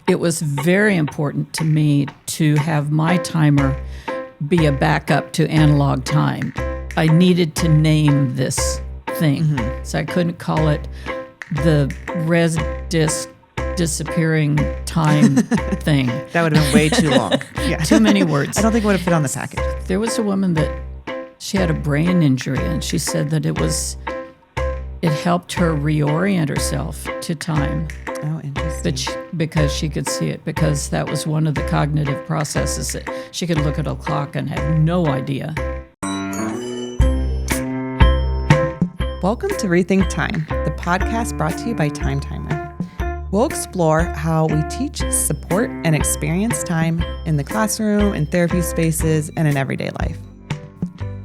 it was very important to me to have my timer be a backup to analog time. I needed to name this thing. So I couldn't call it the res disc disappearing time thing. That would have been way too long. Yeah. Too many words. I don't think it would have fit on the package. There was a woman that she had a brain injury, and she said that it helped her reorient herself to time. Oh, interesting. Because she could see it, because that was one of the cognitive processes that she could look at a clock and have no idea. Welcome to Rethink Time, the podcast brought to you by Time Timer. We'll explore how we teach, support, and experience time in the classroom, in therapy spaces, and in everyday life.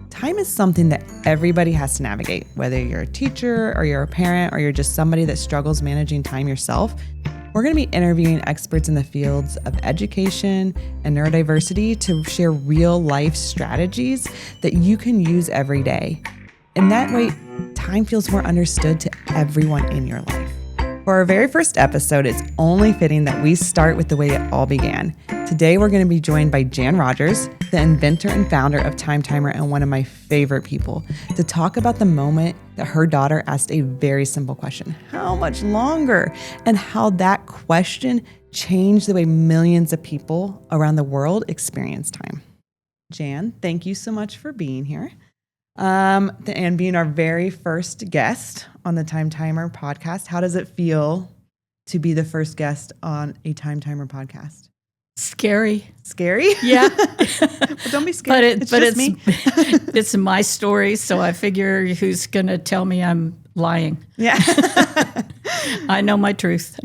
Time is something that everybody has to navigate, whether you're a teacher or you're a parent or you're just somebody that struggles managing time yourself. We're going to be interviewing experts in the fields of education and neurodiversity to share real life strategies that you can use every day. In that way, time feels more understood to everyone in your life. For our very first episode, it's only fitting that we start with the way it all began. Today, we're going to be joined by Jan Rogers, the inventor and founder of Time Timer and one of my favorite people, to talk about the moment that her daughter asked a very simple question: how much longer? And how that question changed the way millions of people around the world experience time. Jan, thank you so much for being here. And being our very first guest on the Time Timer podcast. How does it feel to be the first guest on a Time Timer podcast? Scary. Scary? Yeah. Well, don't be scared. But me. It's my story, so I figure who's going to tell me I'm lying? Yeah. I know my truth.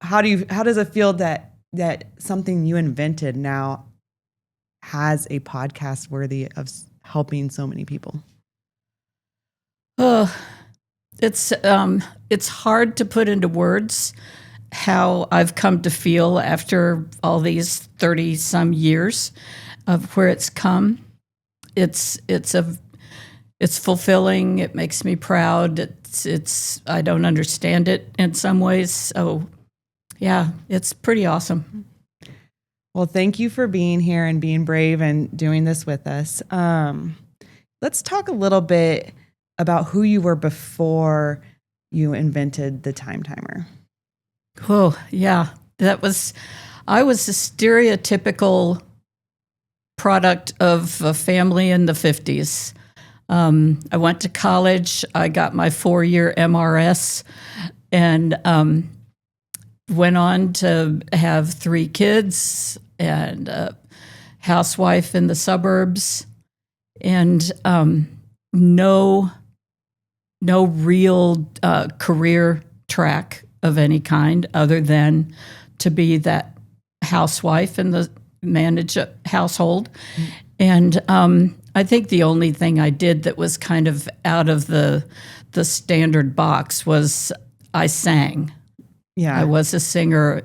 How does it feel that something you invented now has a podcast worthy of helping so many people? Oh, it's hard to put into words how I've come to feel after all these 30 some years of where it's come. It's fulfilling. It makes me proud. I don't understand it in some ways. So yeah, it's pretty awesome. Well, thank you for being here and being brave and doing this with us. Let's talk a little bit about who you were before you invented the Time Timer. Oh, yeah. I was a stereotypical product of a family in the 50s. I went to college. I got my 4-year MRS and went on to have 3 kids and a housewife in the suburbs, and no real career track of any kind other than to be that housewife and manage a household. And I think the only thing I did that was kind of out of the standard box was I sang. Yeah, I was a singer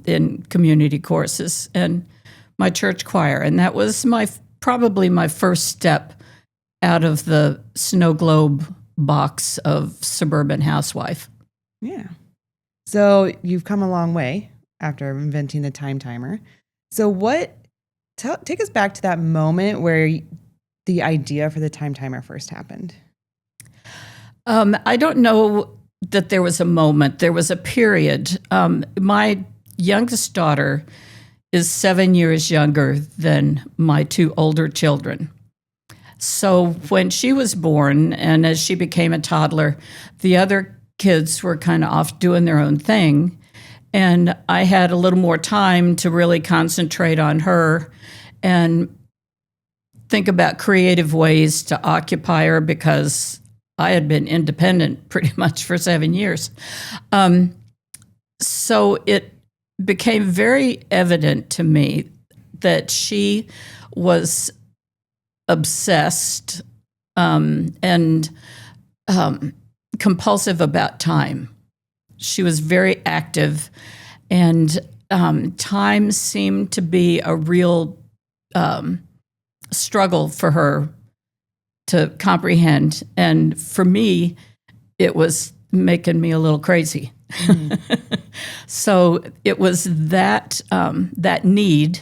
in community courses and my church choir, and that was probably my first step out of the snow globe box of suburban housewife. Yeah. So you've come a long way after inventing the Time Timer. So take us back to that moment where the idea for the Time Timer first happened. I don't know that there was a moment. There was a period. My youngest daughter is 7 years younger than my 2 older children. So when she was born and as she became a toddler, the other kids were kind of off doing their own thing. And I had a little more time to really concentrate on her and think about creative ways to occupy her, because I had been independent pretty much for 7 years. So it became very evident to me that she was obsessed and compulsive about time. She was very active, and time seemed to be a real struggle for her to comprehend. And for me, it was making me a little crazy. So it was that that need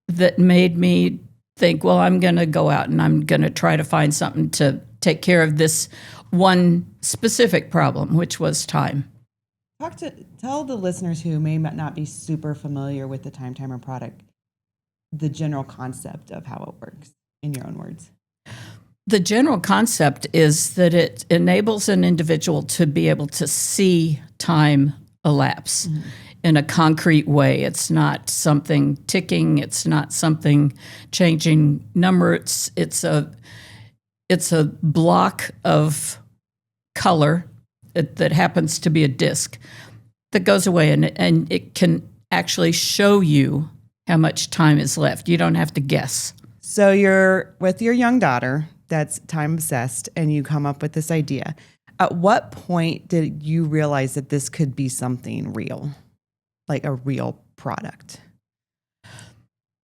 that made me think, well, I'm going to go out and I'm going to try to find something to take care of this one specific problem, which was time. Tell the listeners who may not be super familiar with the Time Timer product, the general concept of how it works in your own words. The general concept is that it enables an individual to be able to see time elapse in a concrete way. It's not something ticking. It's not something changing numbers. It's a block of color that happens to be a disc that goes away, and it can actually show you how much time is left. You don't have to guess. So you're with your young daughter that's time obsessed, and you come up with this idea. At what point did you realize that this could be something real, like a real product?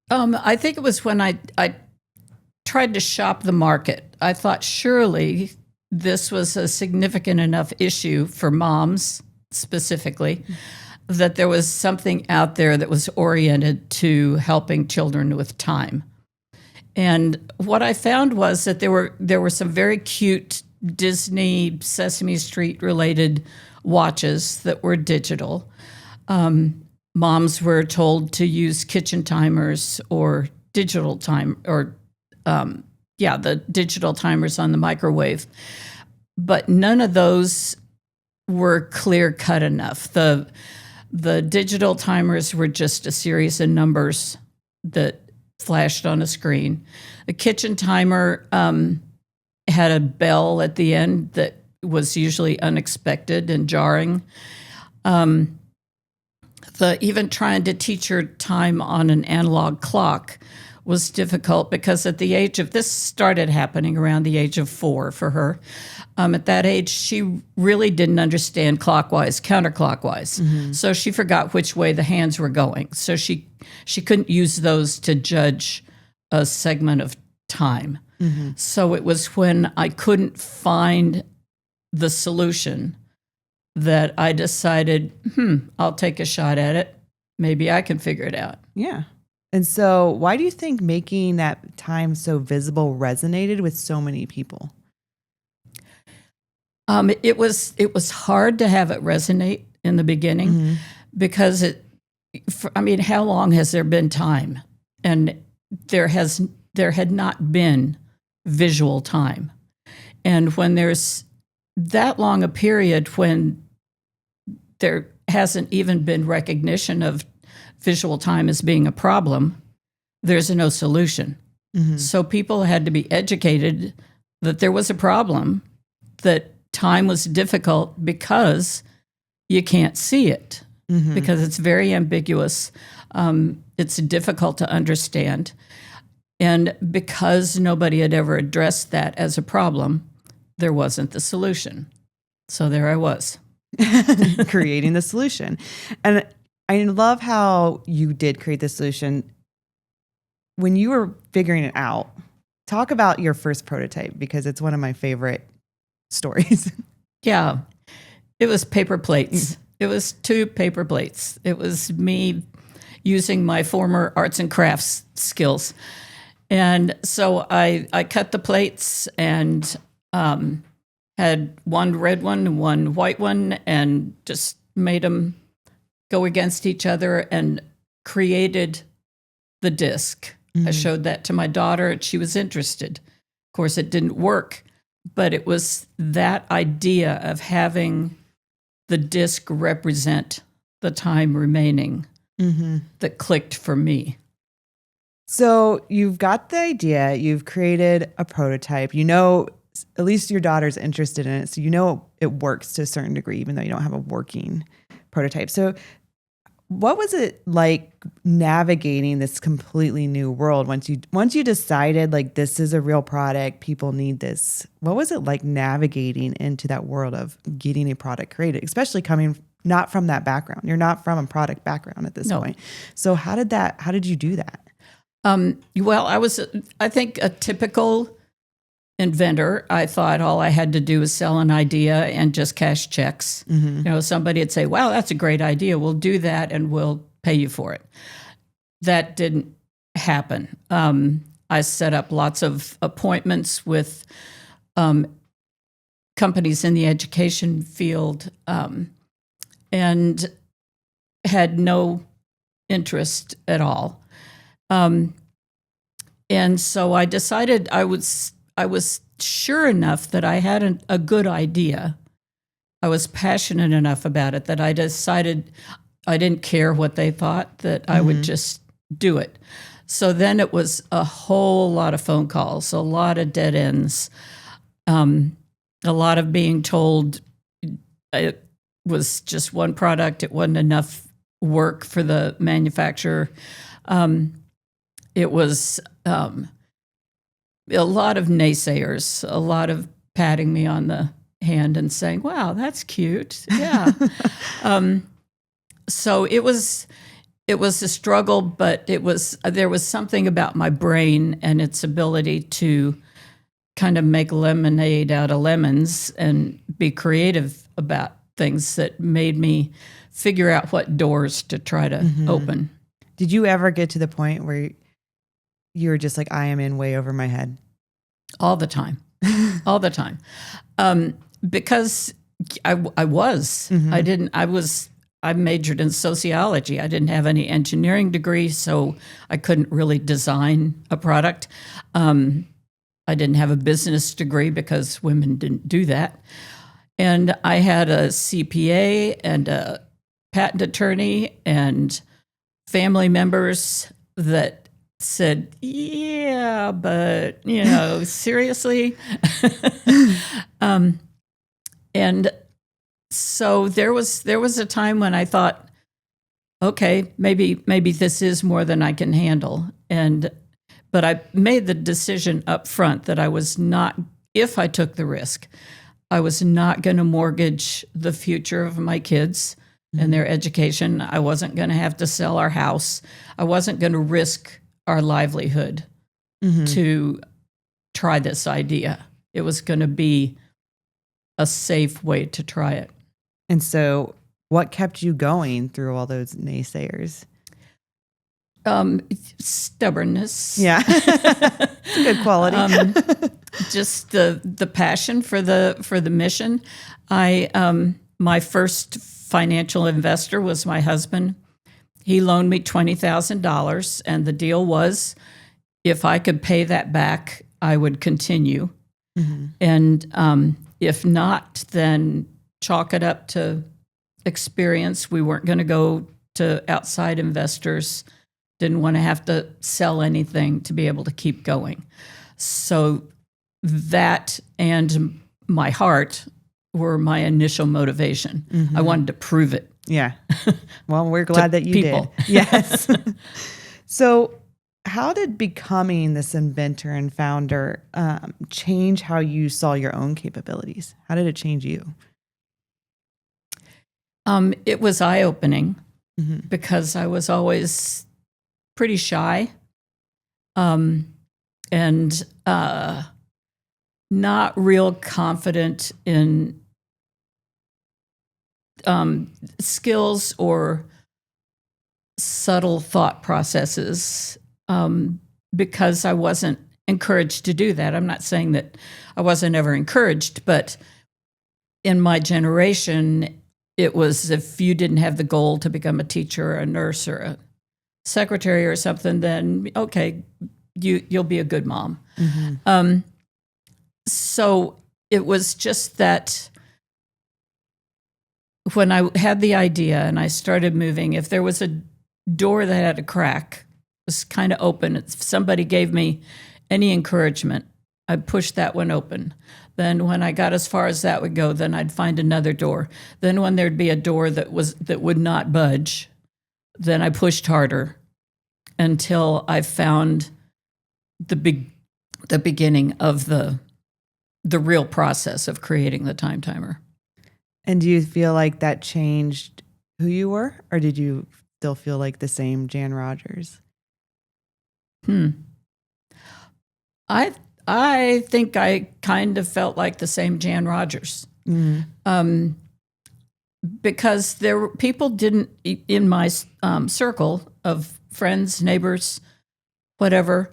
I think it was when I tried to shop the market. I thought surely this was a significant enough issue for moms specifically that there was something out there that was oriented to helping children with time. And what I found was that there were some very cute Disney Sesame Street related watches that were digital. Moms were told to use kitchen timers or digital time or the digital timers on the microwave. But none of those were clear cut enough. The digital timers were just a series of numbers that flashed on a screen. The kitchen timer had a bell at the end that was usually unexpected and jarring. Even trying to teach her time on an analog clock was difficult because this started happening around the age of 4 for her. At that age, she really didn't understand clockwise, counterclockwise. So she forgot which way the hands were going. So she couldn't use those to judge a segment of time. So it was when I couldn't find the solution that I decided, I'll take a shot at it. Maybe I can figure it out. Yeah. And so why do you think making that time so visible resonated with so many people? It was hard to have it resonate in the beginning because how long has there been time? And there had not been visual time. And when there's that long a period when there hasn't even been recognition of visual time as being a problem, there's no solution. So people had to be educated that there was a problem, that time was difficult because you can't see it, because it's very ambiguous. It's difficult to understand. And because nobody had ever addressed that as a problem, there wasn't the solution. So there I was. Creating the solution. And I love how you did create the solution. When you were figuring it out, talk about your first prototype, because it's one of my favorite stories. Yeah, it was paper plates. It was 2 paper plates. It was me using my former arts and crafts skills. And so I cut the plates and had one red one and one white one and just made them go against each other and created the disc. I showed that to my daughter and she was interested. Of course, it didn't work, but it was that idea of having the disc represent the time remaining that clicked for me. So you've got the idea, you've created a prototype, at least your daughter's interested in it, so it works to a certain degree, even though you don't have a working prototype. So what was it like navigating this completely new world once you decided like this is a real product, people need this? What was it like navigating into that world of getting a product created, especially coming not from that background? You're not from a product background at this point. So how did you do that? Well, I was, I think, a typical Inventor, I thought all I had to do was sell an idea and just cash checks. Somebody would say, wow, that's a great idea. We'll do that and we'll pay you for it. That didn't happen. I set up lots of appointments with companies in the education field and had no interest at all. And so I decided I was sure enough that I had a good idea. I was passionate enough about it that I decided I didn't care what they thought, that I would just do it. So then it was a whole lot of phone calls, a lot of dead ends, a lot of being told it was just one product, it wasn't enough work for the manufacturer. It was a lot of naysayers, a lot of patting me on the hand and saying, wow, that's cute. Yeah. So it was a struggle, but there was something about my brain and its ability to kind of make lemonade out of lemons and be creative about things that made me figure out what doors to try to open. Did you ever get to the point where you were just like, I am in way over my head? All the time. All the time. Because I was. I majored in sociology. I didn't have any engineering degree, so I couldn't really design a product. I didn't have a business degree because women didn't do that. And I had a CPA and a patent attorney and family members that said, yeah, but, seriously? And so there was a time when I thought, okay, maybe this is more than I can handle. But I made the decision up front that I was not, if I took the risk, I was not going to mortgage the future of my kids and their education. I wasn't going to have to sell our house. I wasn't going to risk our livelihood to try this idea. It was going to be a safe way to try it. And so what kept you going through all those naysayers? Stubbornness. Yeah. It's a good quality. Just the passion for the mission. My first financial investor was my husband. He loaned me $20,000, and the deal was, if I could pay that back, I would continue. And if not, then chalk it up to experience. We weren't going to go to outside investors. Didn't want to have to sell anything to be able to keep going. So that and my heart were my initial motivation. I wanted to prove it. Yeah. Well, we're glad that you people. did. Yes. So how did becoming this inventor and founder change how you saw your own capabilities? How did it change you? It was eye-opening because I was always pretty shy and not real confident in skills or subtle thought processes because I wasn't encouraged to do that. I'm not saying that I wasn't ever encouraged, but in my generation, it was if you didn't have the goal to become a teacher or a nurse or a secretary or something, then okay, you'll be a good mom. So it was just that when I had the idea and I started moving, if there was a door that had a crack, it was kind of open. If somebody gave me any encouragement, I'd push that one open. Then when I got as far as that would go, then I'd find another door. Then when there'd be a door that would not budge, then I pushed harder until I found the beginning of the real process of creating the time timer. And do you feel like that changed who you were, or did you still feel like the same Jan Rogers? I think I kind of felt like the same Jan Rogers. Because people didn't, in my circle of friends, neighbors, whatever,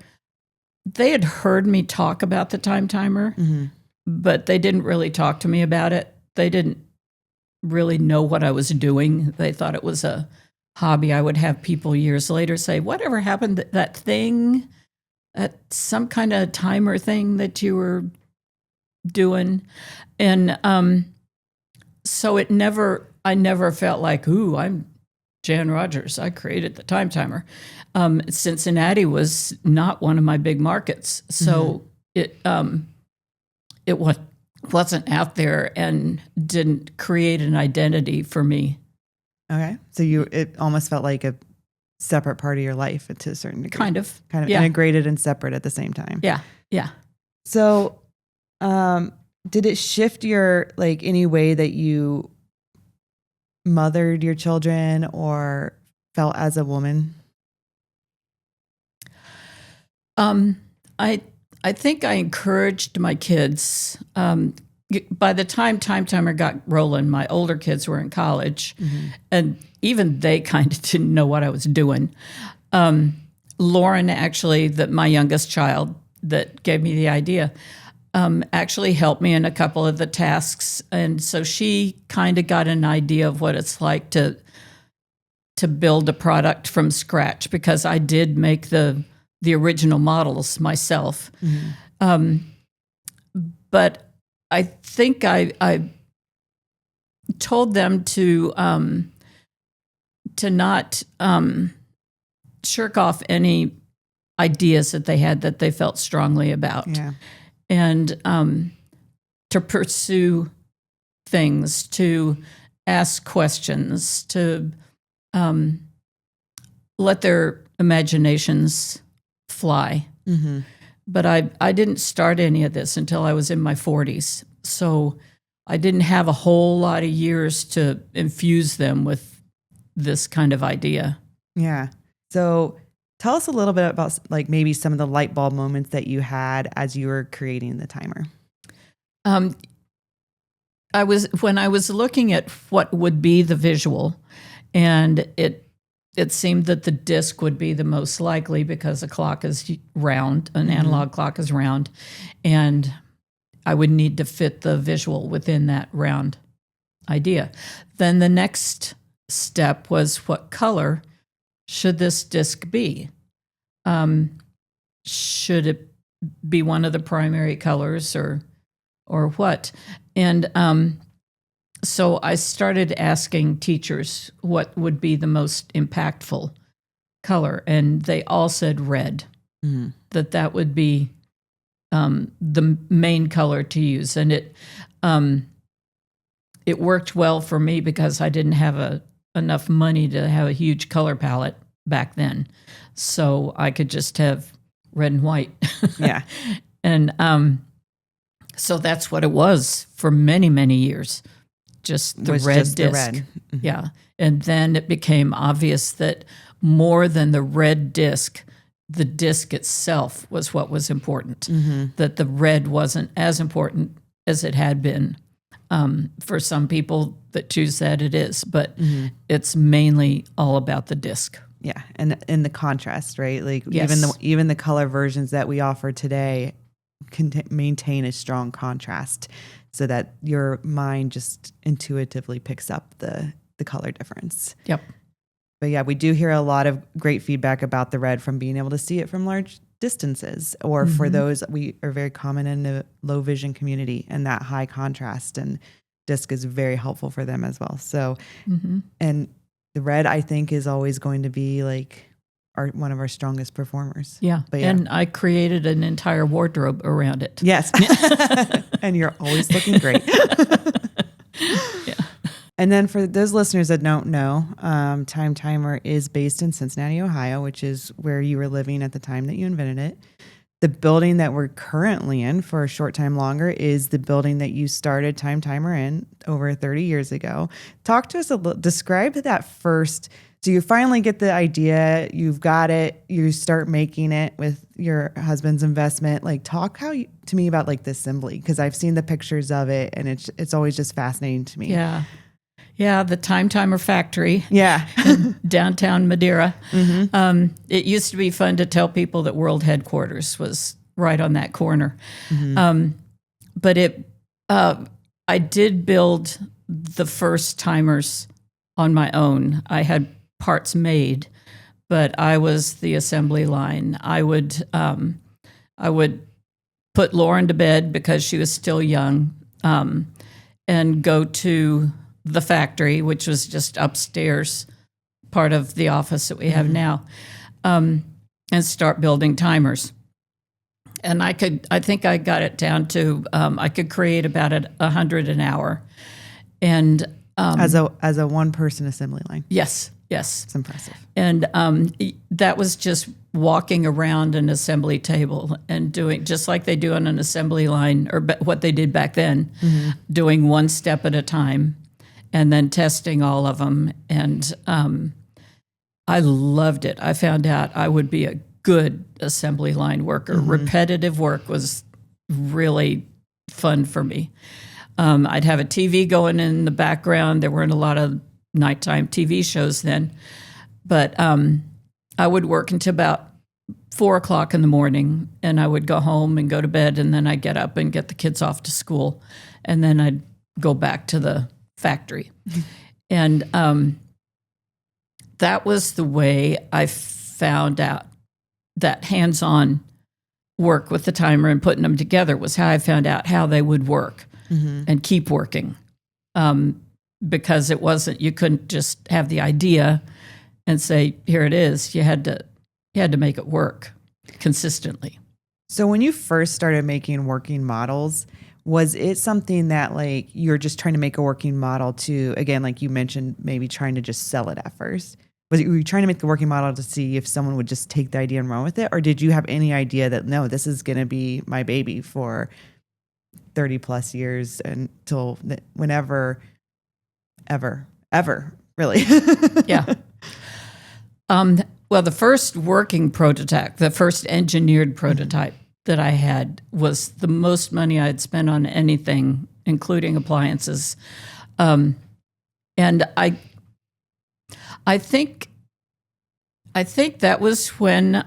they had heard me talk about the time timer, but they didn't really talk to me about it. They didn't really know what I was doing. They thought it was a hobby. I would have people years later say, whatever happened to that thing, some kind of timer thing that you were doing? And so I never felt like, ooh, I'm Jan Rogers. I created the time timer. Cincinnati was not one of my big markets, so it wasn't out there and didn't create an identity for me. Okay, so it almost felt like a separate part of your life to a certain degree. Kind of integrated and separate at the same time. Yeah. So, did it shift your any way that you mothered your children or felt as a woman? I think I encouraged my kids. By the time Time Timer got rolling, my older kids were in college, and even they kind of didn't know what I was doing. Lauren, actually, my youngest child that gave me the idea, actually helped me in a couple of the tasks. And so she kind of got an idea of what it's like to build a product from scratch, because I did make the original models myself. But I think I told them to not shirk off any ideas that they had that they felt strongly about. Yeah. And to pursue things, to ask questions, to let their imaginations fly. But I didn't start any of this until I was in my 40s. So I didn't have a whole lot of years to infuse them with this kind of idea. Yeah. So tell us a little bit about maybe some of the light bulb moments that you had as you were creating the timer. When I was looking at what would be the visual, and it seemed that the disc would be the most likely, because a clock is round, an analog clock is round, and I would need to fit the visual within that round idea. Then the next step was, what color should this disc be? Should it be one of the primary colors or what? And so I started asking teachers what would be the most impactful color, and they all said red, that would be the main color to use. And it worked well for me because I didn't have enough money to have a huge color palette back then. So I could just have red and white. Yeah. And so that's what it was for many, many years. Just the red disc. The red. Yeah. And then it became obvious that more than the red disc, the disc itself was what was important. That the red wasn't as important as it had been. For some people that choose that, it is, but it's mainly all about the disc. Yeah, and in the contrast, right? Yes. even the color versions that we offer today can maintain a strong contrast, so that your mind just intuitively picks up the color difference. Yep. But yeah, we do hear a lot of great feedback about the red from being able to see it from large distances, or for those, we are very common in the low vision community, and that high contrast and disc is very helpful for them as well. So, and the red, I think, is always going to be one of our strongest performers. Yeah. But yeah. And I created an entire wardrobe around it. Yes. And you're always looking great. Yeah. And then for those listeners that don't know, Time Timer is based in Cincinnati, Ohio, which is where you were living at the time that you invented it. the building that we're currently in for a short time longer is the building that you started Time Timer in over 30 years ago. Talk to us a little, describe that first. So you finally get the idea, you've got it, you start making it with your husband's investment. Like talk to me about like the assembly, because I've seen the pictures of it and it's always just fascinating to me. Yeah. Yeah, the Time Timer factory. Yeah. In downtown Madeira. Mm-hmm. It used to be fun to tell people that world headquarters was right on that corner. Mm-hmm. But I did build the first timers on my own. I had parts made, but I was the assembly line. I would put Lauren to bed because she was still young, and go to the factory, which was just upstairs, part of the office that we have now, and start building timers. And I think I got it down to, I could create about 100 an hour. And as a one person assembly line. Yes. It's impressive. And that was just walking around an assembly table and doing just like they do on an assembly line, or what they did back then, doing one step at a time and then testing all of them. And I loved it. I found out I would be a good assembly line worker. Mm-hmm. Repetitive work was really fun for me. I'd have a TV going in the background. There weren't a lot of nighttime TV shows then, but I would work until about 4 o'clock in the morning, and I would go home and go to bed, and then I'd get up and get the kids off to school, and then I'd go back to the factory. And that was the way I found out that hands-on work with the timer and putting them together was how I found out how they would work and keep working. Because it wasn't, you couldn't just have the idea and say, here it is. You had to make it work consistently. So when you first started making working models, was it something that like you're just trying to make a working model to, again, like you mentioned, maybe trying to just sell it at first? Were you trying to make the working model to see if someone would just take the idea and run with it? Or did you have any idea that, no, this is going to be my baby for 30 plus years until whenever, ever, really? Yeah. Well, the first working prototype, the first engineered prototype that I had was the most money I had spent on anything, including appliances. And I think that was when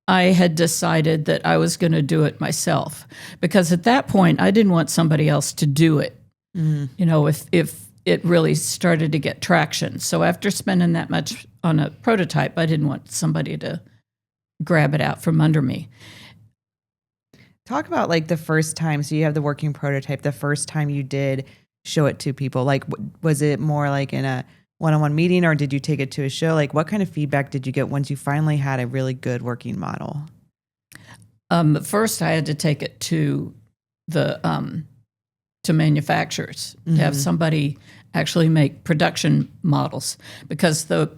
I had decided that I was going to do it myself, because at that point I didn't want somebody else to do it. You know, if it really started to get traction. So after spending that much on a prototype, I didn't want somebody to grab it out from under me. Talk about like the first time. So you have the working prototype, the first time you did show it to people. Like, was it more like in a one-on-one meeting, or did you take it to a show? Like, what kind of feedback did you get once you finally had a really good working model? First, I had to take it to the to manufacturers, to have somebody actually make production models, because the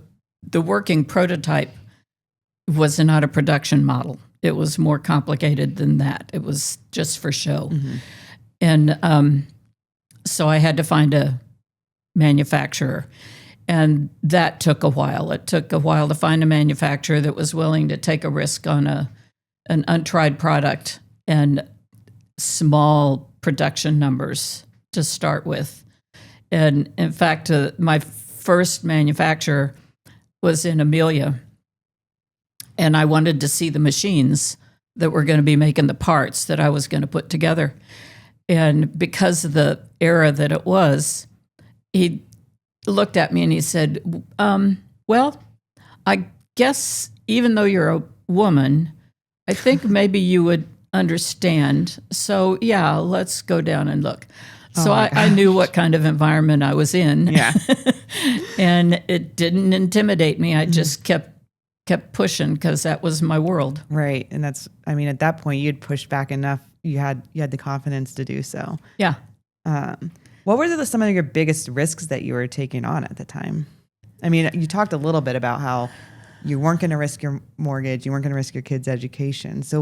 working prototype was not a production model. It was more complicated than that. It was just for show. And so I had to find a manufacturer. And that took a while. It took a while to find a manufacturer that was willing to take a risk on an untried product and small production numbers to start with. And in fact, my first manufacturer was in Amelia, and I wanted to see the machines that were going to be making the parts that I was going to put together. And because of the era that it was, he looked at me and he said, well, I guess even though you're a woman, I think maybe you would understand. So yeah, let's go down and look. So I knew what kind of environment I was in. Yeah. And it didn't intimidate me. I just kept pushing because that was my world. Right. And that's, I mean, at that point you'd pushed back enough. You had the confidence to do so. Yeah. What were some of your biggest risks that you were taking on at the time? I mean, you talked a little bit about how you weren't going to risk your mortgage. You weren't going to risk your kids' education. So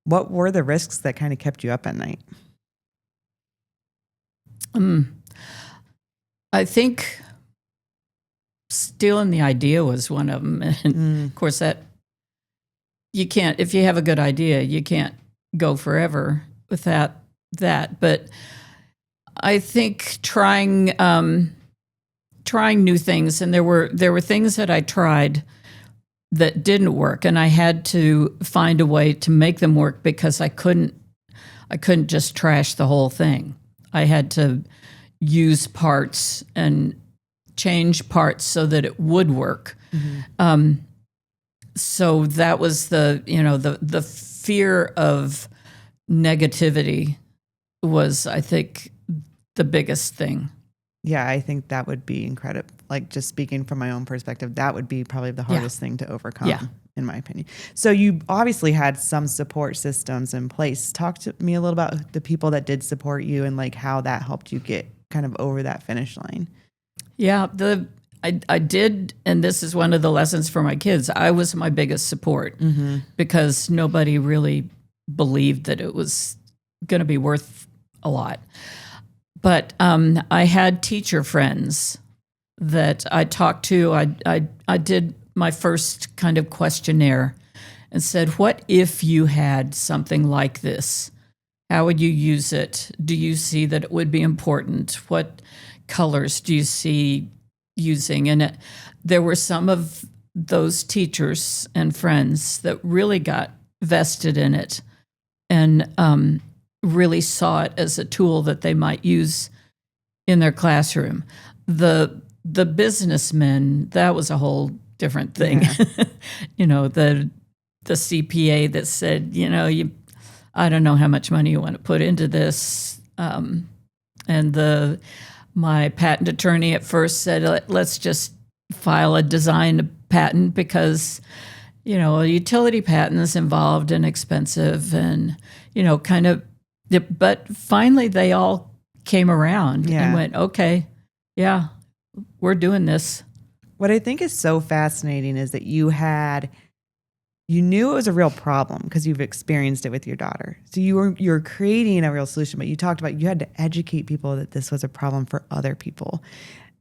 What were the risks that kind of kept you up at night? I think stealing the idea was one of them. And of course, that you can't, if you have a good idea, you can't go forever without that. But I think trying new things, and there were things that I tried that didn't work, and I had to find a way to make them work because I couldn't just trash the whole thing. I had to use parts and change parts so that it would work. So that was the fear of negativity was, I think, the biggest thing. Yeah, I think that would be incredible. Like, just speaking from my own perspective, that would be probably the hardest thing to overcome, in my opinion. So you obviously had some support systems in place. Talk to me a little about the people that did support you and like how that helped you get kind of over that finish line. Yeah, I did, and this is one of the lessons for my kids. I was my biggest support because nobody really believed that it was going to be worth a lot. But I had teacher friends that I talked to. I did my first kind of questionnaire and said, what if you had something like this? How would you use it? Do you see that it would be important? What colors do you see using? And there were some of those teachers and friends that really got vested in it and really saw it as a tool that they might use in their classroom. The businessmen, that was a whole different thing. Yeah. The CPA that said, I don't know how much money you want to put into this. And my patent attorney at first said, let's just file a design patent because, a utility patent is involved and expensive and, but finally they all came around and went, okay, yeah, we're doing this. What I think is so fascinating is that you knew it was a real problem because you've experienced it with your daughter. So you're creating a real solution, but you talked about you had to educate people that this was a problem for other people.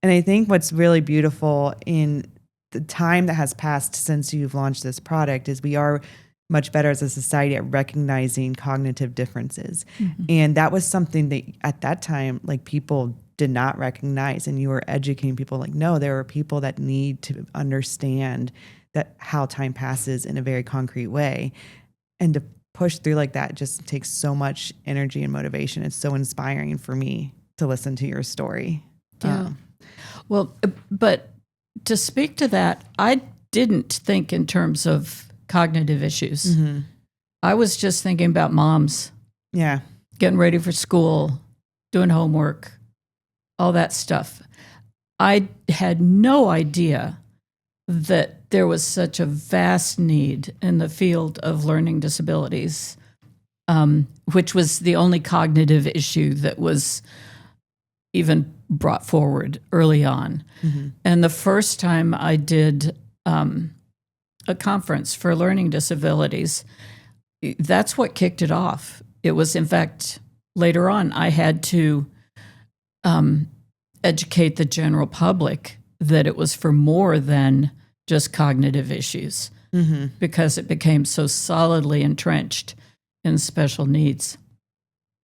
And I think what's really beautiful in the time that has passed since you've launched this product is we are much better as a society at recognizing cognitive differences. And that was something that at that time, like, people did not recognize, and you were educating people like, no, there are people that need to understand that how time passes in a very concrete way. And to push through like that just takes so much energy and motivation. It's so inspiring for me to listen to your story. Yeah. Well, but to speak to that, I didn't think in terms of cognitive issues. I was just thinking about moms. Yeah. Getting ready for school, doing homework, all that stuff. I had no idea that there was such a vast need in the field of learning disabilities, which was the only cognitive issue that was even brought forward early on. And the first time I did a conference for learning disabilities, that's what kicked it off. It was, in fact, later on, I had to educate the general public that it was for more than just cognitive issues because it became so solidly entrenched in special needs.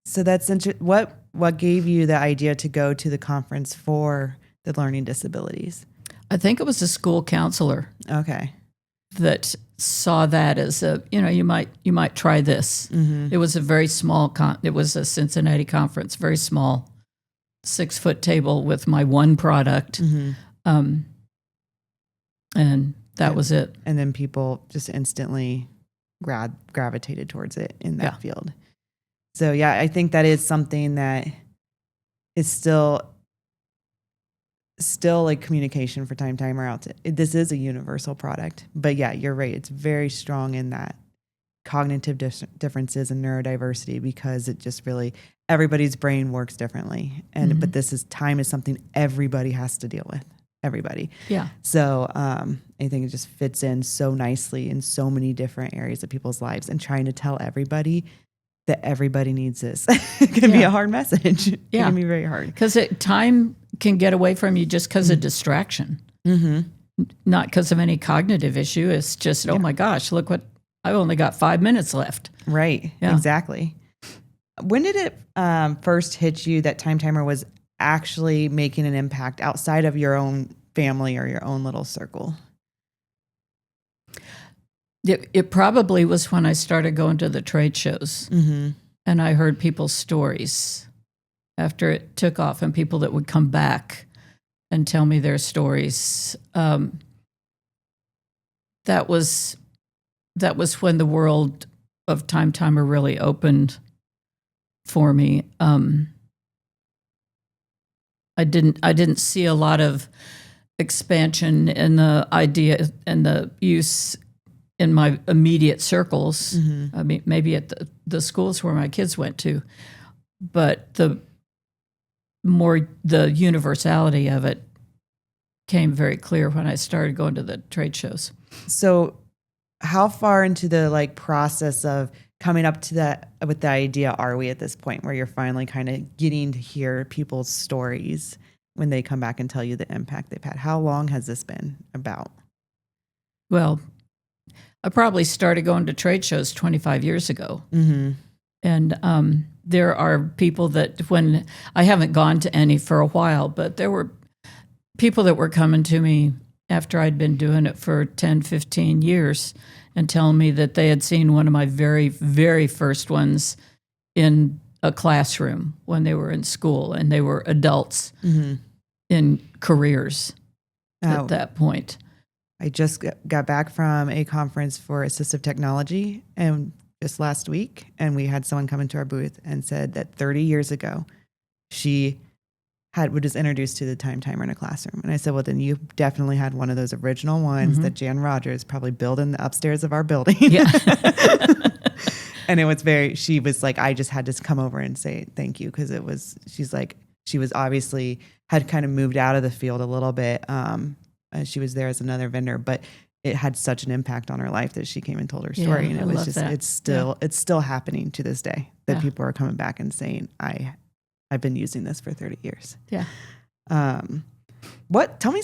So that's what gave you the idea to go to the conference for the learning disabilities? I think it was a school counselor. Okay. That saw that as you might try this. It was a very small it was a Cincinnati conference, very small, 6-foot table with my one product. And that was it. And then people just instantly gravitated towards it in that field. So yeah, I think that is something that is still like communication for Time Timer out. This is a universal product, but yeah, you're right. It's very strong in that cognitive differences and neurodiversity because it just really, everybody's brain works differently. And, but time is something everybody has to deal with. everybody. Yeah. So I think it just fits in so nicely in so many different areas of people's lives, and trying to tell everybody that everybody needs this. It can be a hard message. It can be very hard. Because time can get away from you just because of distraction. Not because of any cognitive issue. It's just, oh my gosh, look what, I've only got 5 minutes left. Right. Yeah. Exactly. When did it first hit you that Time Timer was actually making an impact outside of your own family or your own little circle? It probably was when I started going to the trade shows, and I heard people's stories after it took off, and people that would come back and tell me their stories. That was when the world of Time Timer really opened for me. I didn't see a lot of expansion in the idea and the use in my immediate circles. I mean, maybe at the schools where my kids went to, but the universality of it came very clear when I started going to the trade shows. So how far into the process of coming up to that with the idea are we at this point where you're finally kind of getting to hear people's stories when they come back and tell you the impact they've had? How long has this been about? Well, I probably started going to trade shows 25 years ago. And there are people that, when I haven't gone to any for a while, but there were people that were coming to me after I'd been doing it for 10, 15 years and telling me that they had seen one of my very, very first ones in a classroom when they were in school, and they were adults in careers at that point. I just got back from a conference for assistive technology and just last week, and we had someone come into our booth and said that 30 years ago, she was introduced to the Time Timer in a classroom. And I said, well, then you definitely had one of those original ones that Jan Rogers probably built in the upstairs of our building. Yeah. And it was she was like, I just had to come over and say thank you, because she's like, she was obviously had kind of moved out of the field a little bit. She was there as another vendor, but it had such an impact on her life that she came and told her story. And it was just, it's still happening to this day that people are coming back and saying, I've been using this for 30 years. Yeah. Tell me,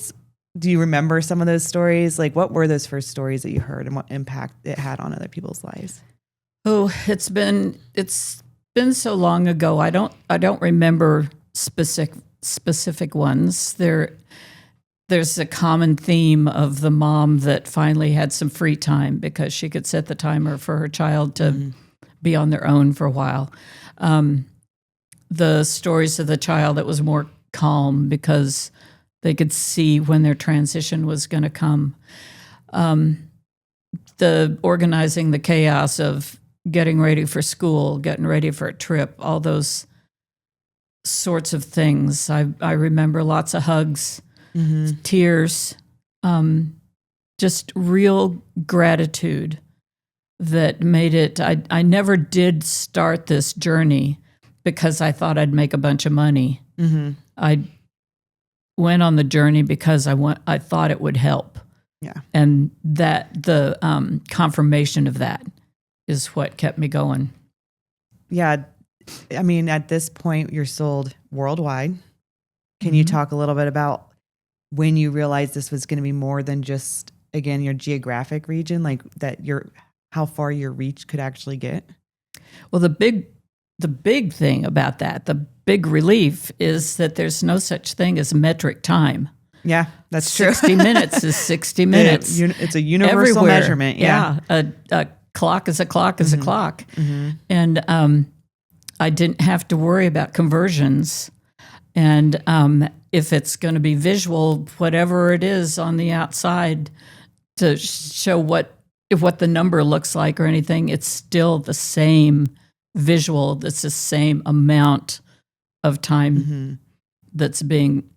do you remember some of those stories? Like, what were those first stories that you heard and what impact it had on other people's lives? Oh, it's been so long ago. I don't remember specific ones. There's a common theme of the mom that finally had some free time because she could set the timer for her child to be on their own for a while. The stories of the child that was more calm because they could see when their transition was going to come. The organizing the chaos of getting ready for school, getting ready for a trip, all those sorts of things. I remember lots of hugs, tears, just real gratitude that made it. I never did start this journey because I thought I'd make a bunch of money. I went on the journey because I thought it would help. Yeah. And that the confirmation of that is what kept me going. Yeah. I mean, at this point, you're sold worldwide. Can you talk a little bit about when you realized this was going to be more than just, again, your geographic region, like that how far your reach could actually get? Well, the big thing about that, the big relief, is that there's no such thing as metric time. Yeah, that's true. 60 minutes is 60 minutes. It's a universal measurement. Yeah. A clock is a clock is a clock. And I didn't have to worry about conversions. And if it's going to be visual, whatever it is on the outside to show what the number looks like or anything, it's still the same visual. It's the same amount of time that's being,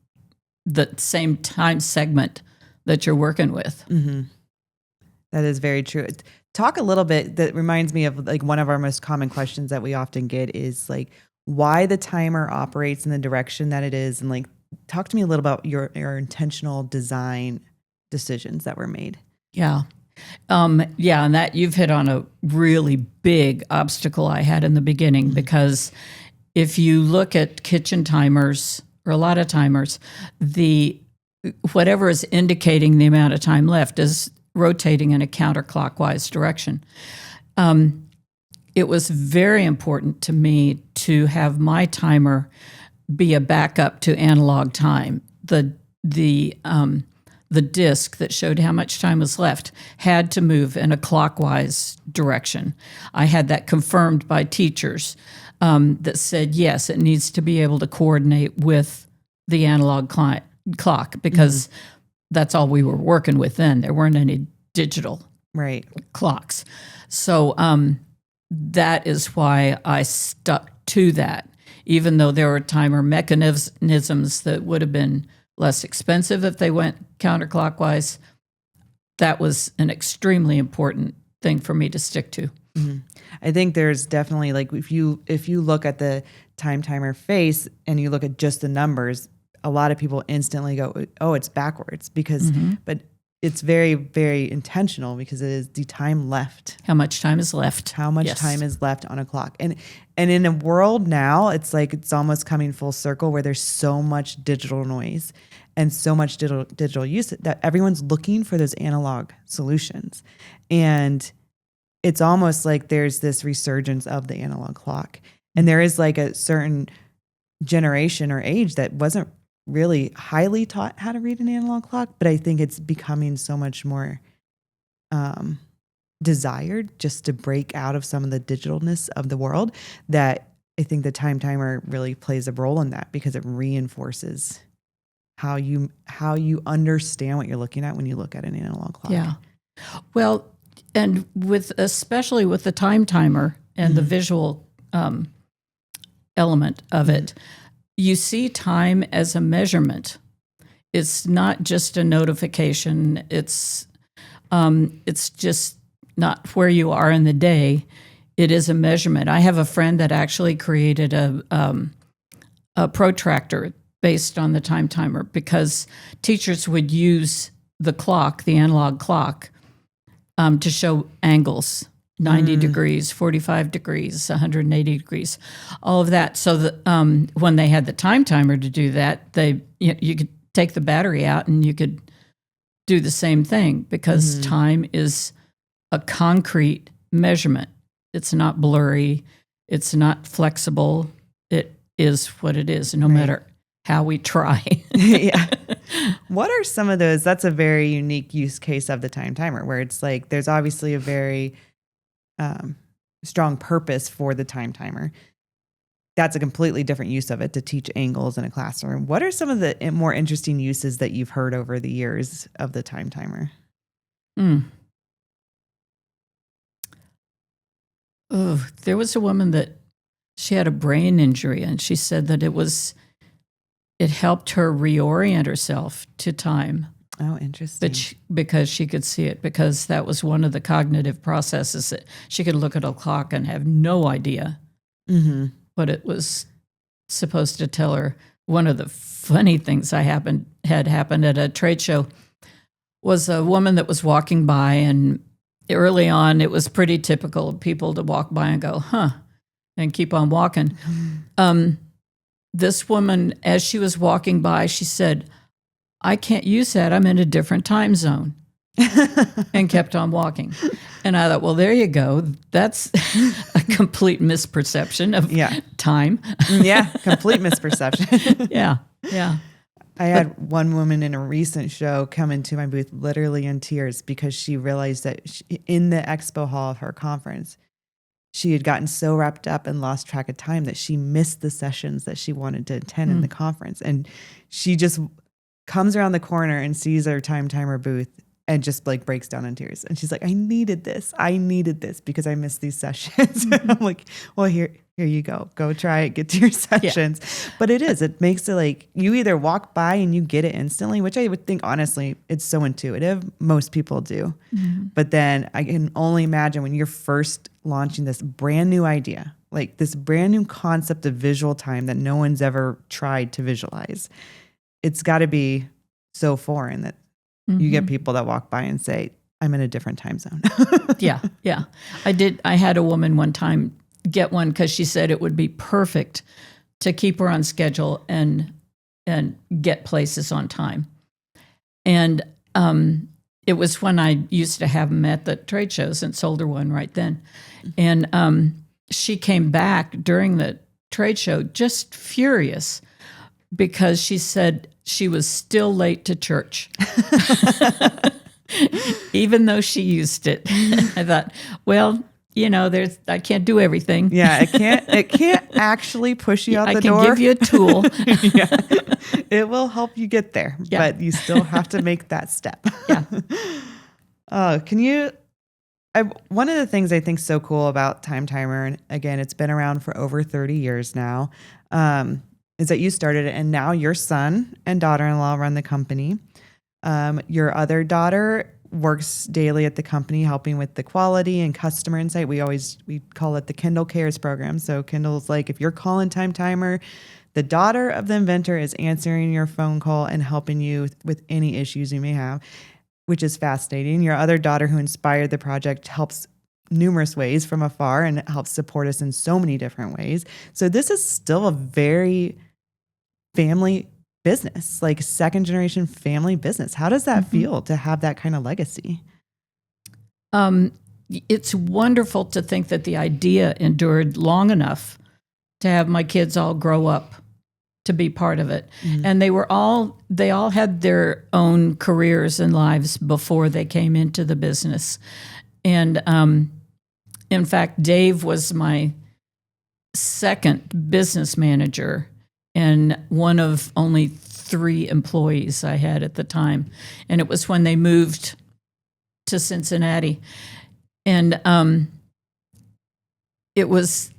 the same time segment that you're working with. That is very true. Talk a little bit, that reminds me of like one of our most common questions that we often get is like why the timer operates in the direction that it is, and like talk to me a little about your intentional design decisions that were made. Yeah. And that you've hit on a really big obstacle I had in the beginning, because if you look at kitchen timers or a lot of timers, whatever is indicating the amount of time left is rotating in a counterclockwise direction. It was very important to me to have my timer be a backup to analog time. The disc that showed how much time was left had to move in a clockwise direction. I had that confirmed by teachers that said, yes, it needs to be able to coordinate with the analog clock, because that's all we were working with then. There weren't any digital clocks. So that is why I stuck to that, even though there were timer mechanisms that would have been less expensive if they went counterclockwise. That was an extremely important thing for me to stick to. Mm-hmm. I think there's definitely, like, if you look at the time timer face and you look at just the numbers, a lot of people instantly go, oh, it's backwards, because, but it's very, very intentional, because it is the time left. How much time is left? How much time is left on a clock. And in a world now, it's like it's almost coming full circle, where there's so much digital noise and so much digital use that everyone's looking for those analog solutions. And it's almost like there's this resurgence of the analog clock. And there is like a certain generation or age that wasn't really highly taught how to read an analog clock, but I think it's becoming so much more desired just to break out of some of the digitalness of the world, that I think the time timer really plays a role in that, because it reinforces how you understand what you're looking at when you look at an analog clock. Yeah. Well, and especially with the time timer and the visual element of it, you see time as a measurement. It's not just a notification. It's just not where you are in the day. It is a measurement. I have a friend that actually created a protractor based on the time timer, because teachers would use the clock, the analog clock, to show angles. 90 degrees, 45 degrees, 180 degrees, all of that. So that when they had the time timer to do that, you could take the battery out and you could do the same thing, because time is a concrete measurement. It's not blurry. It's not flexible. It is what it is, no matter how we try. Yeah. What are some of those? That's a very unique use case of the time timer, where it's like there's obviously a very strong purpose for the time timer. That's a completely different use of it, to teach angles in a classroom. What are some of the more interesting uses that you've heard over the years of the time timer? Oh, there was a woman that she had a brain injury, and she said that it helped her reorient herself to time. Oh, interesting. Because she could see it, because that was one of the cognitive processes, that she could look at a clock and have no idea what it was supposed to tell her. One of the funny things had happened at a trade show was a woman that was walking by, and early on it was pretty typical of people to walk by and go, huh, and keep on walking. This woman, as she was walking by, she said, I can't use that. I'm in a different time zone, and kept on walking. And I thought, well, there you go. That's a complete misperception of time. Yeah, complete misperception. Yeah. I had one woman in a recent show come into my booth literally in tears, because she realized that in the expo hall of her conference, she had gotten so wrapped up and lost track of time that she missed the sessions that she wanted to attend in the conference. And she just comes around the corner and sees our time timer booth and just like breaks down in tears. And she's like, I needed this because I missed these sessions. I'm like, well, here you go. Go try it, get to your sessions. Yeah. But it makes it like you either walk by and you get it instantly, which I would think, honestly, it's so intuitive. Most people do. But then I can only imagine when you're first launching this brand new idea, like this brand new concept of visual time that no one's ever tried to visualize. it's got to be so foreign that you get people that walk by and say, I'm in a different time zone. Yeah. I had a woman one time get one because she said it would be perfect to keep her on schedule and get places on time. And it was when I used to have them at the trade shows and sold her one right then. And she came back during the trade show just furious because she said she was still late to church. Even though she used it. I thought, well, I can't do everything. Yeah, it can't actually push you out the door. I can give you a tool. Yeah. It will help you get there, but you still have to make that step. Yeah. One of the things I think is so cool about Time Timer, and again, it's been around for over 30 years now, is that you started it and now your son and daughter-in-law run the company. Your other daughter works daily at the company, helping with the quality and customer insight. We call it the Kindle Cares program. So Kindle's like, if you're calling Time Timer, the daughter of the inventor is answering your phone call and helping you with any issues you may have, which is fascinating. Your other daughter who inspired the project helps numerous ways from afar and helps support us in so many different ways. So this is still a very family business, like second generation family business. How does that feel to have that kind of legacy? It's wonderful to think that the idea endured long enough to have my kids all grow up to be part of it. And they all had their own careers and lives before they came into the business. And in fact, Dave was my second business manager and one of only 3 employees I had at the time. And it was when they moved to Cincinnati. And it was,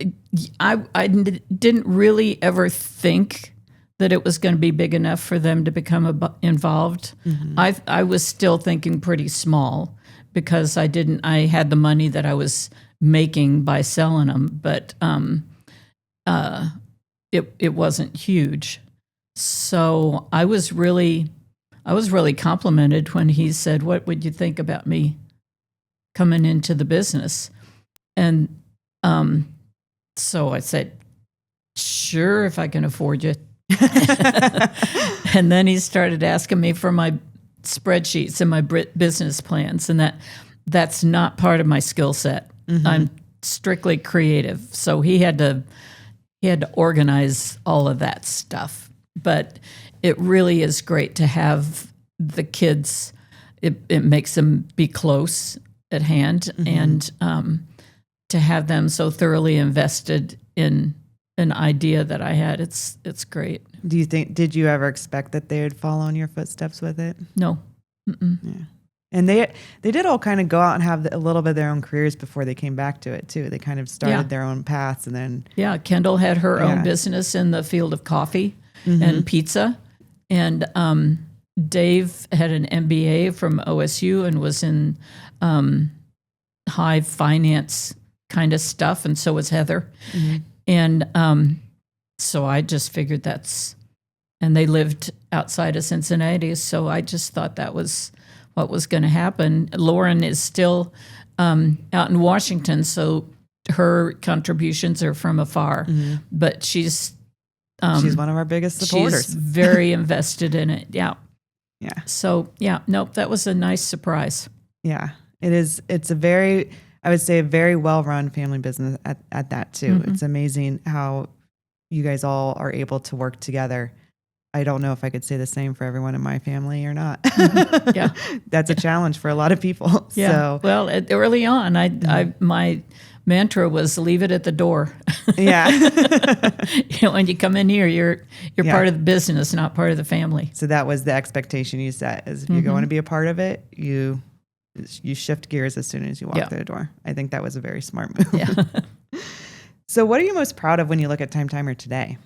I didn't really ever think that it was going to be big enough for them to become involved. I was still thinking pretty small because I had the money that I was making by selling them, but it wasn't huge. So I was really complimented when he said, "What would you think about me coming into the business?" And so I said, "Sure, if I can afford you." And then he started asking me for my spreadsheets and my business plans, and that's not part of my skill set. I'm strictly creative, so he had to organize all of that stuff. But it really is great to have the kids. It makes them be close at hand, and to have them so thoroughly invested in an idea that I had, it's great. Did you ever expect that they would follow in your footsteps with it? No. Yeah. And they did all kind of go out and have a little bit of their own careers before they came back to it too. They kind of started their own paths and then. Yeah. Kendall had her own business in the field of coffee and pizza. And Dave had an MBA from OSU and was in high finance kind of stuff. And so was Heather. And so I just figured and they lived outside of Cincinnati. So I just thought that was what was going to happen. Lauren is still out in Washington, so her contributions are from afar. But she's one of our biggest supporters. She's very invested in it. Yeah. Yeah. So that was a nice surprise. Yeah, it is. It's I would say a very well-run family business at that too. It's amazing how you guys all are able to work together. I don't know if I could say the same for everyone in my family or not. Yeah. That's a challenge for a lot of people. Yeah. So. Well, early on, my mantra was leave it at the door. Yeah. When you come in here, you're part of the business, not part of the family. So that was the expectation you set, is if you're going to be a part of it, you shift gears as soon as you walk through the door. I think that was a very smart move. Yeah. So what are you most proud of when you look at Time Timer today?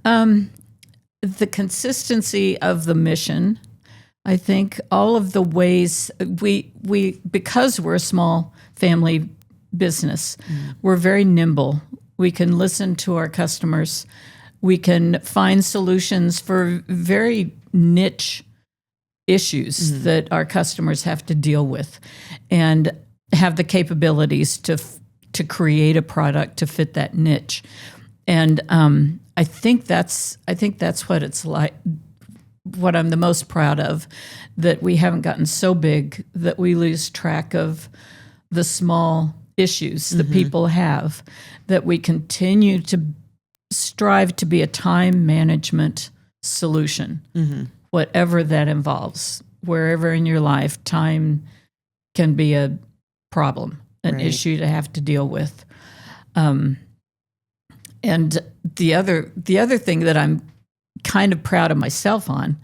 The consistency of the mission. I think all of the ways because we're a small family business, we're very nimble. We can listen to our customers. We can find solutions for very niche issues that our customers have to deal with, and have the capabilities to create a product to fit that niche. And I think that's what it's like. What I'm the most proud of, that we haven't gotten so big that we lose track of the small issues that people have, that we continue to strive to be a time management solution, whatever that involves. Wherever in your life, time can be a problem, an issue to have to deal with. And the other thing that I'm kind of proud of myself on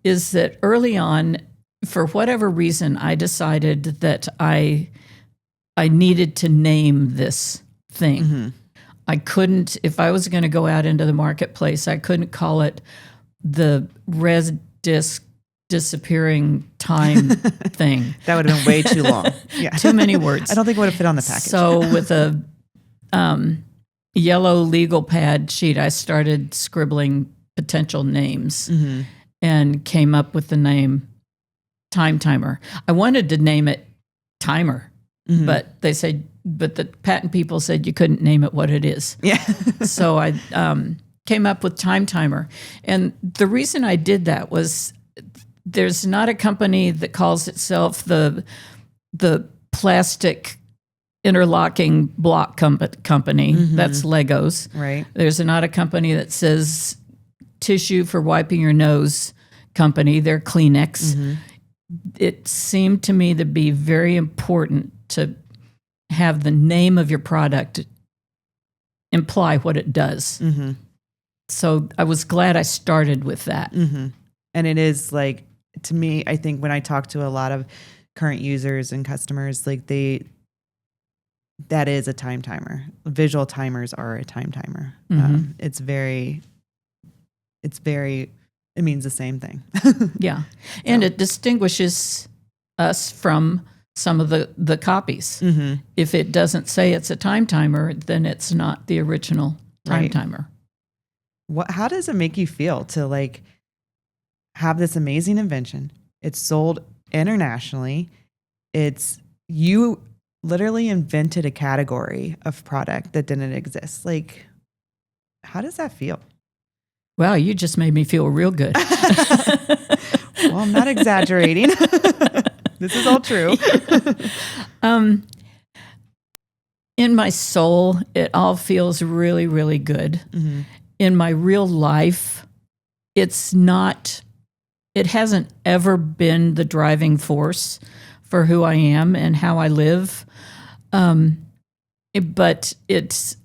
is that early on, for whatever reason, I decided that I needed to name this thing. I couldn't, if I was going to go out into the marketplace, I couldn't call it the red disc disappearing time thing. That would have been way too long. Yeah. Too many words. I don't think it would have fit on the package. So with a yellow legal pad sheet, I started scribbling potential names and came up with the name Time Timer. I wanted to name it Timer, but they said, but the patent people said you couldn't name it what it is. Yeah. So I came up with Time Timer. And the reason I did that was there's not a company that calls itself the plastic interlocking block company. That's Legos. Right. There's not a company that says tissue for wiping your nose company. They're Kleenex. It seemed to me to be very important to have the name of your product imply what it does. So I was glad I started with that. And it is like, to me, I think when I talk to a lot of current users and customers, like that is a time timer. Visual timers are a time timer. It means the same thing. Yeah. And it distinguishes us from some of the copies. If it doesn't say it's a time timer, then it's not the original time timer. How does it make you feel to like have this amazing invention? It's sold internationally. You literally invented a category of product that didn't exist. Like, how does that feel? Wow, you just made me feel real good. Well, I'm not exaggerating. This is all true. In my soul, it all feels really, really good. In my real life, it hasn't ever been the driving force for who I am and how I live. But it's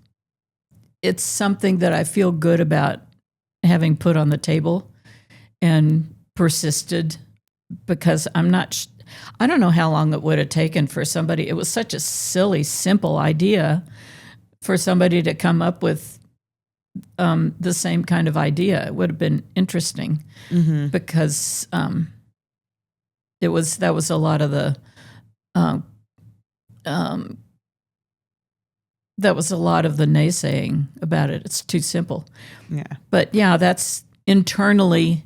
something that I feel good about having put on the table and persisted, because I don't know how long it would have taken for somebody. It was such a silly, simple idea for somebody to come up with the same kind of idea. It would have been interesting because that was a lot of the naysaying about it. It's too simple. Yeah. But yeah, that's internally,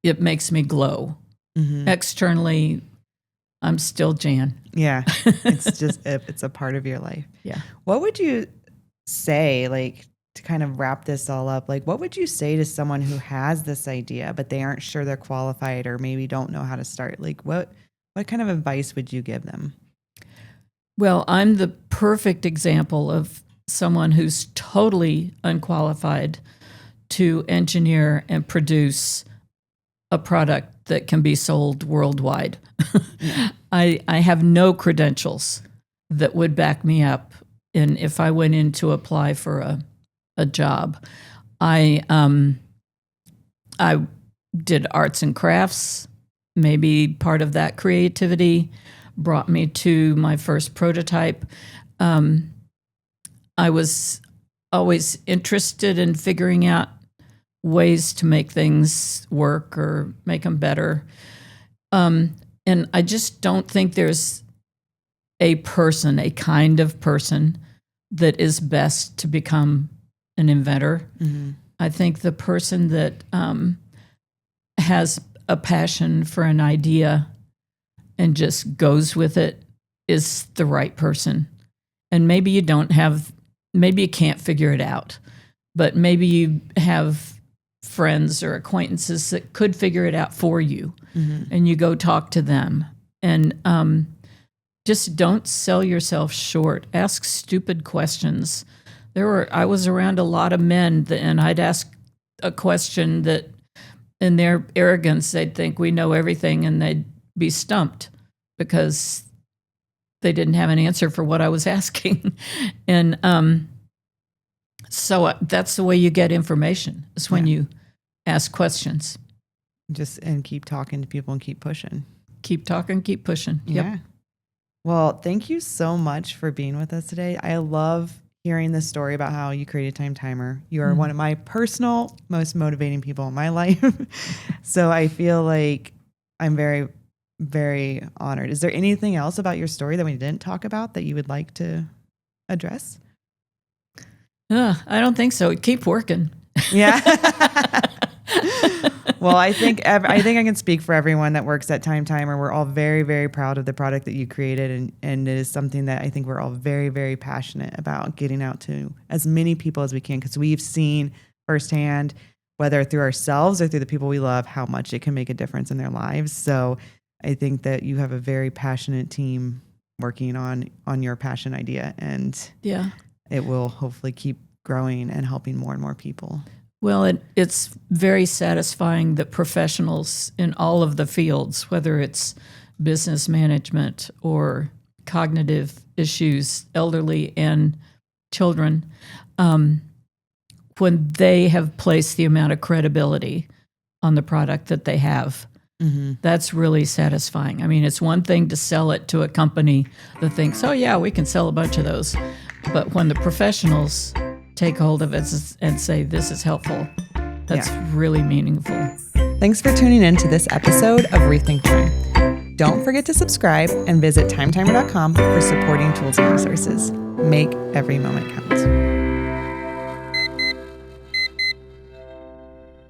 it makes me glow. Externally, I'm still Jan. Yeah. It's a part of your life. Yeah. What would you say, like, to kind of wrap this all up, like, what would you say to someone who has this idea, but they aren't sure they're qualified or maybe don't know how to start? Like, what kind of advice would you give them? Well, I'm the perfect example of someone who's totally unqualified to engineer and produce a product that can be sold worldwide. I have no credentials that would back me up. And if I went in to apply for a job, I did arts and crafts. Maybe part of that creativity brought me to my first prototype. I was always interested in figuring out ways to make things work or make them better. And I just don't think there's a kind of person that is best to become an inventor. Mm-hmm. I think the person that has a passion for an idea and just goes with it is the right person. And maybe you can't figure it out, but maybe you have friends or acquaintances that could figure it out for you, and you go talk to them. And just don't sell yourself short. Ask stupid questions. I was around a lot of men, and I'd ask a question that, in their arrogance, they'd think we know everything, and they'd be stumped because they didn't have an answer for what I was asking. And so that's the way you get information, is when you ask questions. And keep talking to people and keep pushing. Keep talking, keep pushing. Yeah. Yep. Well, thank you so much for being with us today. I love hearing this story about how you created Time Timer. You are one of my personal, most motivating people in my life. So I feel like I'm very, very honored. Is there anything else about your story that we didn't talk about that you would like to address? I don't think so. Keep working. Yeah. Well, I think I can speak for everyone that works at Time Timer. We're all very, very proud of the product that you created, and it is something that I think we're all very, very passionate about getting out to as many people as we can, because we've seen firsthand, whether through ourselves or through the people we love, how much it can make a difference in their lives. So I think that you have a very passionate team working on your passion idea, and it will hopefully keep growing and helping more and more people. Well, it's very satisfying that professionals in all of the fields, whether it's business management or cognitive issues, elderly and children, when they have placed the amount of credibility on the product that they have, that's really satisfying. I mean, it's one thing to sell it to a company that thinks, oh, yeah, we can sell a bunch of those. But when the professionals take hold of it and say, this is helpful, that's really meaningful. Thanks for tuning in to this episode of Rethink Time. Don't forget to subscribe and visit timetimer.com for supporting tools and resources. Make every moment count.